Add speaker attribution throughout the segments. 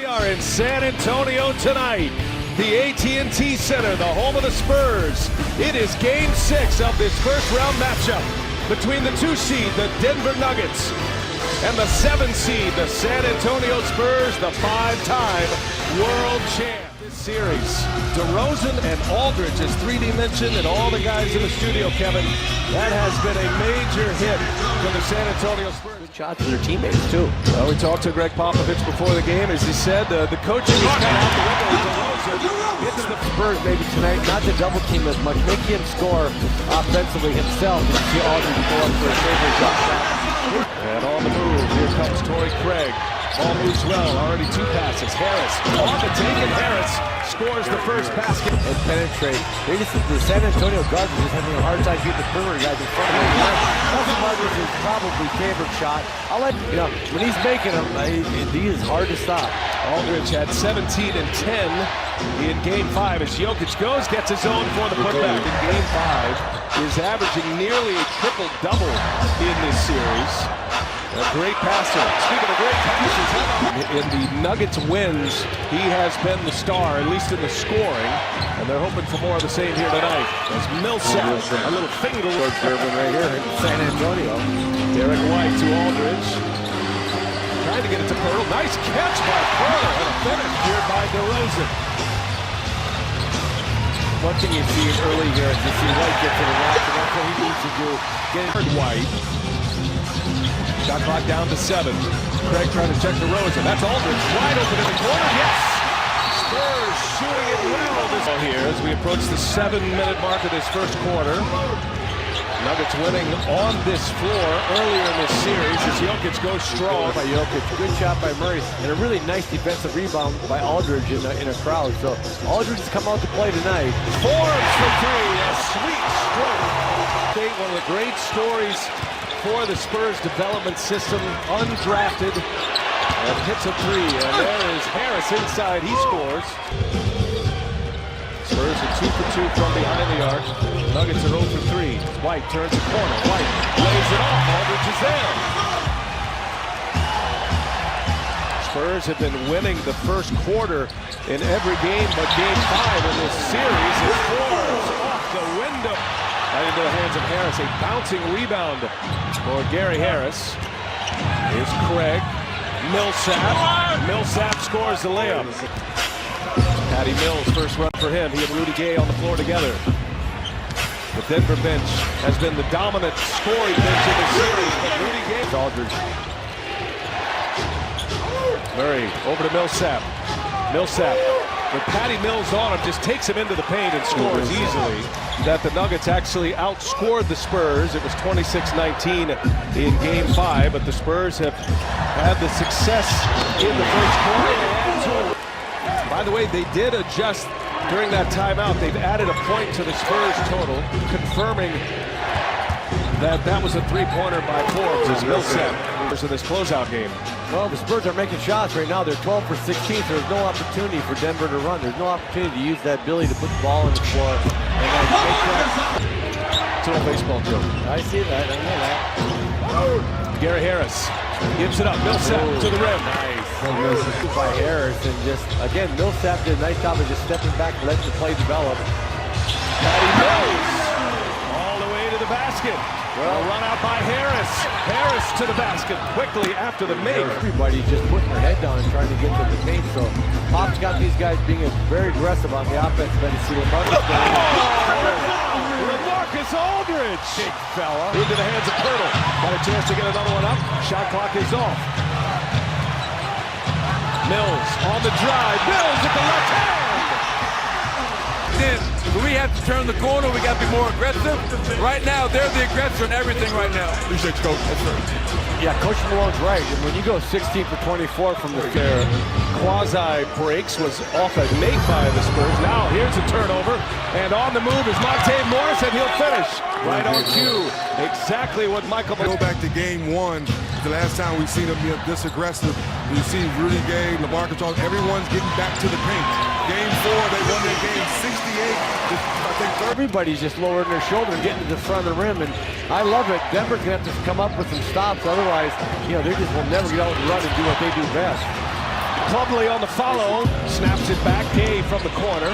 Speaker 1: are in San Antonio tonight. The AT&T Center, the home of the Spurs. It is Game 6 of this first-round matchup between the 2 seed, the Denver Nuggets, and the 7 seed, the San Antonio Spurs, the 5-time world champ. This series, DeRozan and Aldridge as 3D mentioned, and all the guys in the studio, Kevin. That has been a major hit for the San Antonio Spurs.
Speaker 2: Good shots to their teammates, too.
Speaker 1: Well, we talked to Greg Popovich before the game. As he said, the coaching is kind of out the window.
Speaker 2: Gets the Spurs maybe tonight, not to double team as much, make him score offensively himself, and see Aldridge go up for a favorite shot.
Speaker 1: And on the move, here comes Torrey Craig. Ball moves well, already 2 passes. Harris on the take, and Harris scores the first basket.
Speaker 2: And penetrate. The San Antonio guards are just having a hard time getting the perimeter guys in front of him. That's his probably favorite shot. I'll let you know, when he's making them, he is hard to stop.
Speaker 1: Aldridge had 17 and 10 in Game 5 as Jokic gets his own for the putback. In Game 5 is averaging nearly a triple-double in this series. A great passer. Speaking of great passes, in the Nuggets wins, he has been the star, at least in the scoring, and they're hoping for more of the same here tonight. As Millsap, a little finger
Speaker 2: observing right here in San Antonio.
Speaker 1: Derek White to Aldridge. Trying to get it to Pearl. Nice catch by Pearl, and a finish here by DeRozan.
Speaker 2: One thing you see early here is you see White get to the rack, and that's what he needs to do.
Speaker 1: Get White. Shot clock down to 7. Craig trying to check DeRozan. That's Aldridge wide open in the corner. Yes! Spurs shooting it well this here as we approach the 7-minute mark of this first quarter. Nuggets winning on this floor earlier in this series as Jokic goes strong.
Speaker 2: By Jokic. Good shot by Murray. And a really nice defensive rebound by Aldridge in a crowd. So Aldridge has come out to play tonight.
Speaker 1: Forbes for 3. A sweet stroke. One of the great stories for the Spurs development system, undrafted, and hits a 3, and there is Harris inside, he scores. Spurs are 2 for 2 from behind the arc. Nuggets are 0 for 3. White turns the corner, White lays it off, Aldridge is there. Spurs have been winning the first quarter in every game but Game 5 in this series. It pours off the window. Right into the hands of Harris, a bouncing rebound for Gary Harris. Here's Craig. Millsap scores the layup. Patty Mills, first run for him. He and Rudy Gay on the floor together. The Denver bench has been the dominant scoring bench in the series, but Rudy Gay.
Speaker 2: Aldridge.
Speaker 1: Murray over to Millsap. With Patty Mills on him, just takes him into the paint and scores easily. That the Nuggets actually outscored the Spurs. It was 26-19 in Game 5, but the Spurs have had the success in the first quarter. By the way, they did adjust during that timeout. They've added a point to the Spurs total, confirming that was a 3-pointer by Forbes as Millsap in this closeout game.
Speaker 2: Well, the Spurs are making shots right now. They're 12 for 16. So there's no opportunity for Denver to run. There's no opportunity to use that ability to put the ball on the floor. And
Speaker 1: it's a baseball joke.
Speaker 2: I see that. I know that.
Speaker 1: Gary Harris gives it up. Millsap to the rim.
Speaker 2: Nice. By Harris, and just again, Millsap did a nice job of just stepping back and letting the play develop.
Speaker 1: Patty Mills all the way to the basket. Well, run out by Harris. Harris to the basket quickly after the make.
Speaker 2: Everybody's just putting their head down and trying to get to the paint. So Pop's got these guys being very aggressive on the offensive end. See LaMarcus
Speaker 1: Aldridge, big fella, into the hands of Pirtle. Got a chance to get another one up. Shot clock is off. Mills on the drive. Mills at the left hand.
Speaker 3: When we have to turn the corner, we got to be more aggressive. Right now, they're the aggressor in everything right now.
Speaker 1: Appreciate you, Coach. That's right.
Speaker 2: Yeah, Coach Malone's right. And when you go 16 for 24 from the
Speaker 1: fair, quasi breaks was off a make by the Spurs. Now here's a turnover, and on the move is Monte Morris, and he'll finish right on cue. Exactly what Michael.
Speaker 4: Go back to Game 1. The last time we've seen them be this aggressive. You see Rudy Gay, LaMarcus Aldridge, everyone's getting back to the paint. Game 4, they won their game 68. I think
Speaker 2: everybody's just lowering their shoulder and getting to the front of the rim, and I love it. Denver's gonna have to come up with some stops, otherwise, they just will never get out and run and do what they do best.
Speaker 1: Plumlee on the follow. Snaps it back. Gay from the corner.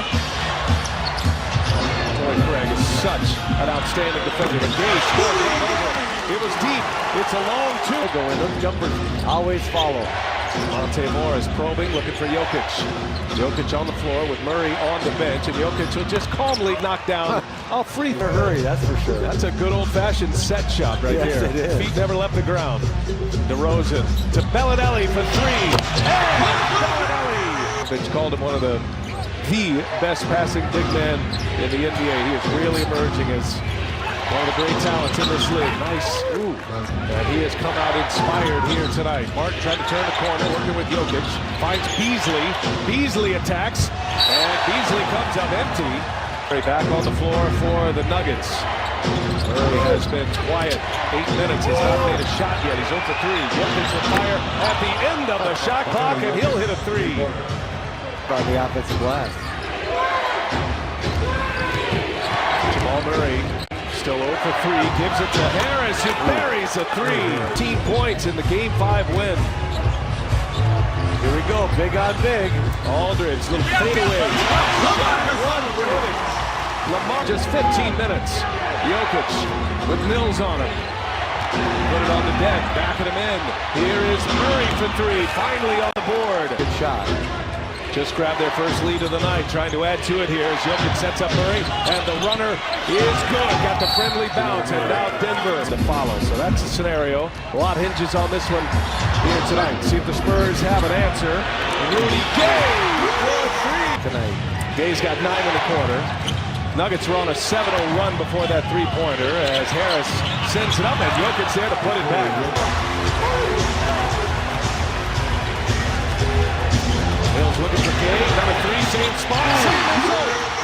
Speaker 1: Boy, Craig is such an outstanding defender. But Gay scored right over. It was deep. It's a long two.
Speaker 2: Going, those jumpers always follow.
Speaker 1: Monte Morris probing, looking for Jokic. Jokic on the floor with Murray on the bench, and Jokic will just calmly knock down.
Speaker 2: I'll free in a hurry, that's for sure.
Speaker 1: That's a good old-fashioned set shot right
Speaker 2: Yes,
Speaker 1: there.
Speaker 2: it is.
Speaker 1: Feet never left the ground. DeRozan to Bellinelli for three. And Bellinelli! They called him one of the best passing big men in the NBA. He is really emerging as one of the great talents in this league. Nice. Ooh. And he has come out inspired here tonight. Martin tried to turn the corner, working with Jokic. Finds Beasley. Beasley attacks. And Beasley comes up empty. Back on the floor for the Nuggets. Murray has been quiet. 8 minutes. Has not made a shot yet. He's 0 for 3. Jokic will fire at the end of the shot clock, and he'll hit a 3.
Speaker 2: On the offensive glass.
Speaker 1: Jamal Murray still 0 for 3. Gives it to Harris, who buries a 3. 18 points in the Game 5 win.
Speaker 2: Here we go, big on big.
Speaker 1: Aldridge, little fadeaway. Lamar, just 15 minutes. Jokic with Mills on him. Put it on the deck, backing him in. Here is Murray for 3, finally on the board.
Speaker 2: Good shot.
Speaker 1: Just grabbed their first lead of the night, trying to add to it here as Jokic sets up Murray, and the runner is good. Got the friendly bounce, and now Denver to follow. So that's the scenario. A lot hinges on this one here tonight. See if the Spurs have an answer. Rudy Gay for 3 tonight. Gay's got 9 in the quarter. Nuggets were on a 7-0 run before that three-pointer as Harris sends it up, and Jokic there to put it back. Mills looking for Gay, number 3, same spot.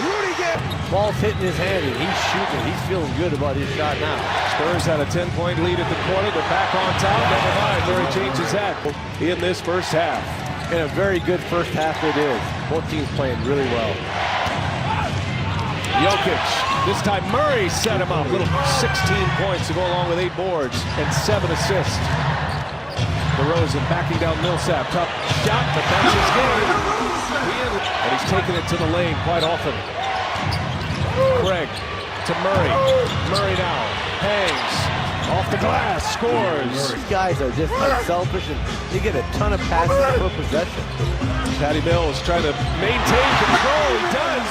Speaker 1: Rudy Gay.
Speaker 2: Ball's hitting his hand and he's shooting. He's feeling good about his shot now.
Speaker 1: Spurs had a 10-point lead at the corner. They're back on top. Never mind. Murray changes that in this first half.
Speaker 2: And a very good first half it is. Both teams playing really well.
Speaker 1: Jokic. This time Murray set him up. Little 16 points to go along with 8 boards and 7 assists. DeRozan backing down Millsap. Tough shot, but that's his game. And he's taking it to the lane quite often. Craig to Murray. Murray now hangs off the glass, scores.
Speaker 2: These guys are just unselfish and they get a ton of passes per possession.
Speaker 1: Patty Mills trying to maintain control. He does.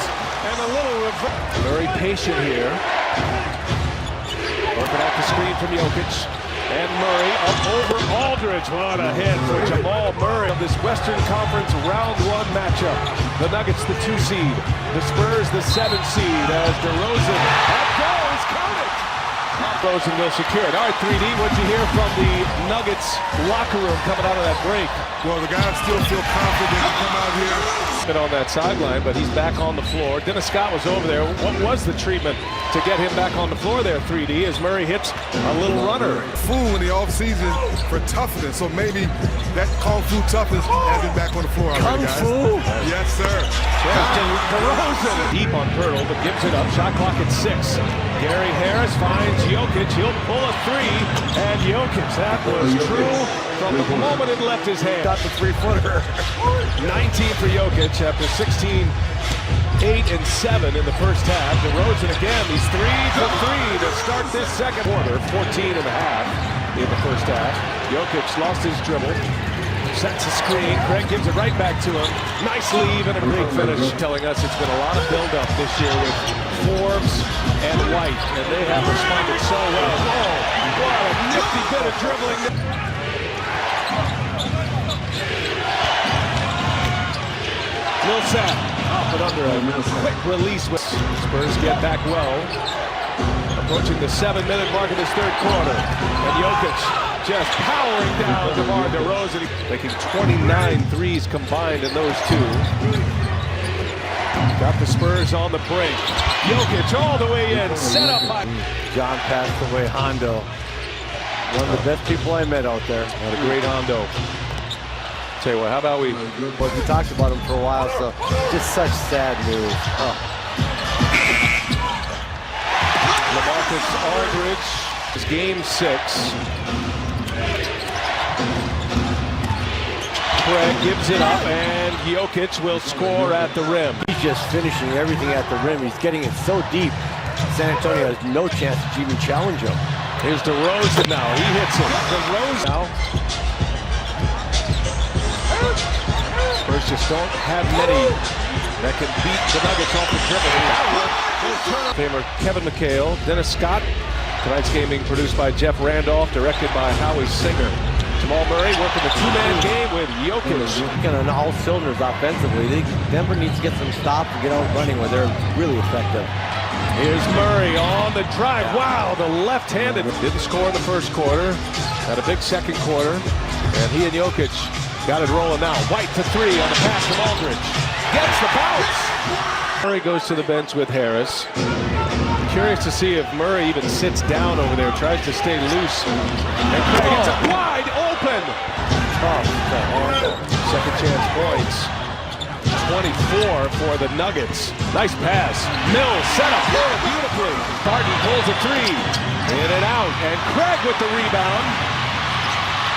Speaker 1: And a little reverse. Very patient here. Working off the screen from Jokic. And Murray up over Aldridge. What a hit for Jamal Murray of this Western Conference Round 1 matchup. The Nuggets, the 2 seed. The Spurs, the 7 seed. As DeRozan, that goes, count it! DeRozan will secure it. All right, 3D, what'd you hear from the Nuggets locker room coming out of that break?
Speaker 4: Well, the guys still feel confident to come out here.
Speaker 1: On that sideline, but he's back on the floor. Dennis Scott was over there. What was the treatment to get him back on the floor there, 3D, as Murray hits a little runner?
Speaker 4: Fool in the offseason for toughness, so maybe that Kung Fu toughness has him back on the floor already, guys.
Speaker 2: Kung Fu?
Speaker 4: Yes, sir.
Speaker 1: DeRozan deep on Pirtle, but gives it up. Shot clock at 6. Gary Harris finds Jokic. He'll pull a 3, and Jokic, that was true from the moment it left his hand.
Speaker 2: Got the 3-footer.
Speaker 1: 19 for Jokic after 16, 8, and 7 in the first half. DeRozan again, he's 3 for 3 to start this second quarter. 14 and a half in the first half. Jokic lost his dribble. Sets a screen. Craig gives it right back to him. Nice leave and a great finish. Telling us it's been a lot of build-up this year with Forbes and White, and they have responded so well. Oh, what a nifty bit of dribbling. Millsap up and under a quick release. Spurs get back well. Approaching the 7-minute mark of this third quarter. And Jokic just powering down DeMar DeRozan, making 29 threes combined in those 2. Got the Spurs on the break. Jokic all the way in, set up by
Speaker 2: John passed away, Hondo. One of the best people I met out there.
Speaker 1: What a great Hondo. Tell you what, how about we
Speaker 2: talked about him for a while, so just such sad news. Oh.
Speaker 1: LaMarcus Aldridge is game 6. Craig gives it up, and Jokic will score at the rim.
Speaker 2: He's just finishing everything at the rim. He's getting it so deep. San Antonio has no chance to even challenge him.
Speaker 1: Here's DeRozan now. He hits it. DeRozan now. Spurs just don't have many that can beat the Nuggets off the dribble. Famer Kevin McHale, Dennis Scott. Tonight's game being produced by Jeff Randolph, directed by Howie Singer. Jamal Murray working the two-man game with Jokic.
Speaker 2: Kind of on all cylinders offensively. Denver needs to get some stops and get out running where they're really effective.
Speaker 1: Here's Murray on the drive. Wow, the left-handed. Didn't score in the first quarter. Had a big second quarter. And he and Jokic got it rolling now. White to three on the pass from Aldridge. Gets the bounce. Murray goes to the bench with Harris. Curious to see if Murray even sits down over there, tries to stay loose. And Craig gets it wide open. Second chance points. 24 for the Nuggets. Nice pass. Mills set up beautifully. Barton pulls a three. In and out. And Craig with the rebound.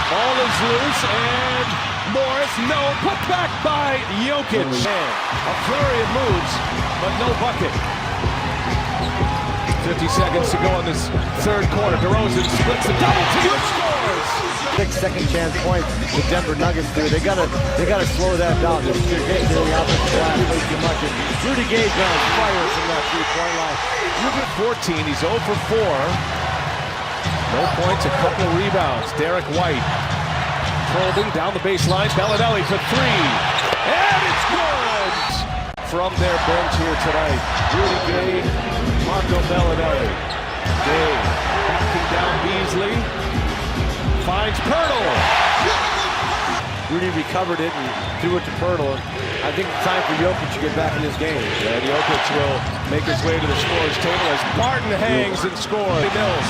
Speaker 1: Ball is loose and Morris, no, put back by Jokic. A flurry of moves, but no bucket. 50 seconds to go in this third quarter. DeRozan splits the double team and scores.
Speaker 2: 6 second chance points the Denver Nuggets do. They gotta slow that down. They're getting to the offensive glass way too much. And Rudy Gay's on fire from that three-point line.
Speaker 1: Rudy 14, he's 0 for 4. No points, a couple of rebounds. Derek White probing down the baseline. Bellinelli for three. And it's good! From their bench here tonight, Rudy Gay, Marco Bellinelli. Gay backing down Beasley. Finds Pirtle.
Speaker 2: Rudy recovered it and threw it to Pirtle. I think it's time for Jokic to get back in this game.
Speaker 1: And Jokic will make his way to the scorer's table as Barton hangs and scores. Mills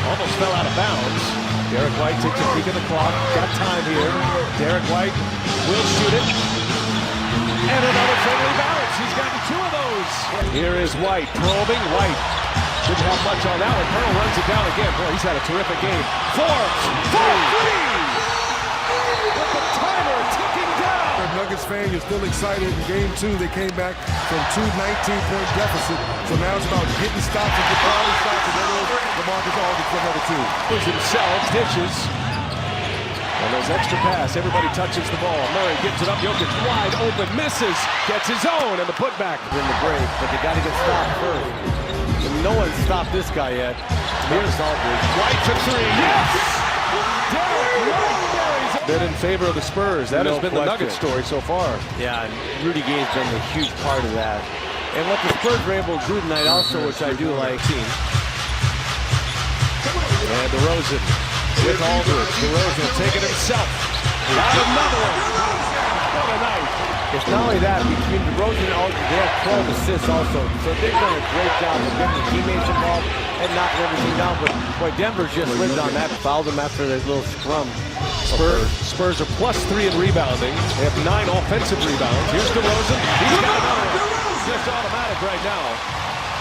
Speaker 1: almost fell out of bounds. Derek White takes a peek at the clock. Got time here. Derek White will shoot it. And another friendly bounce. He's gotten 2 of those. Here is White probing. White didn't have much on that one. Pearl runs it down again. Boy, he's had a terrific game. Forbes, 4-3. With the timer ticking down.
Speaker 4: The Nuggets fan, you're still excited. In game 2, they came back from 2 19-point deficit. So now it's about getting stops and getting all these stops. And then LaMarcus Aldridge for another 2.
Speaker 1: Push himself, dishes. And there's extra pass. Everybody touches the ball. Murray gives it up. Jokic wide open, misses, gets his own, and the putback.
Speaker 2: In the break, but they got to get stopped first. And no one stopped this guy yet. Here's Aldridge.
Speaker 1: White for three. Yes! Derek White buries it. Been in favor of the Spurs. That has been the Nuggets story so far.
Speaker 2: Yeah, and Rudy Gay's been a huge part of that. And what the Spurs were able to do tonight also, which I do like.
Speaker 1: And DeRozan with Aldridge. DeRozan will take it himself. Got another one. What a night.
Speaker 2: It's not only that, between DeRozan and Aldridge, they have 12 assists also. So they've done a great job of getting the teammates involved and knocking everything down. But boy, Denver's just lived on that. Fouled them after that little scrum.
Speaker 1: Spurs are +3 in rebounding. They have 9 offensive rebounds. Here's DeRozan. He's got another one. Just automatic right now.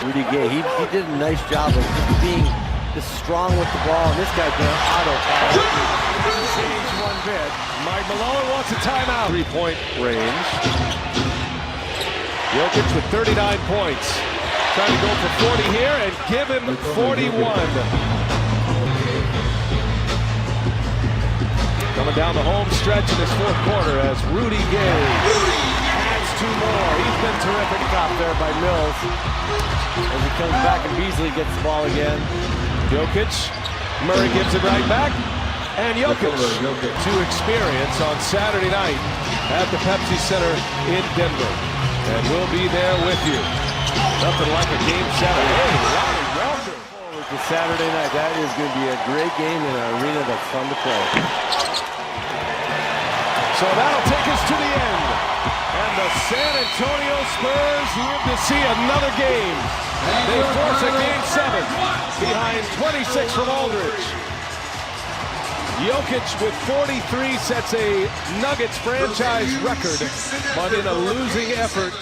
Speaker 2: Rudy Gay, he did a nice job of just being just strong with the ball. And this guy's been an autopilot.
Speaker 1: Didn't change one bit. Mike Malone wants a timeout. 3-point range. Jokic with 39 points. Trying to go for 40 here and give him 41. Coming down the home stretch in this fourth quarter as Rudy Gay adds 2 more. He's been terrific.
Speaker 2: Top there by Mills. As he comes back and Beasley gets the ball again.
Speaker 1: Jokic. Murray gives it right back. And Jokic to experience on Saturday night at the Pepsi Center in Denver. And we'll be there with you. Nothing like a game 7. Hey, Ronnie Walker.
Speaker 2: Forward to Saturday night. That is going to be a great game in an arena that's fun to play.
Speaker 1: So that'll take us to the end. And the San Antonio Spurs live to see another game. They force a game 7 behind 26 from Aldridge. Jokic with 43 sets a Nuggets franchise record, but in a losing effort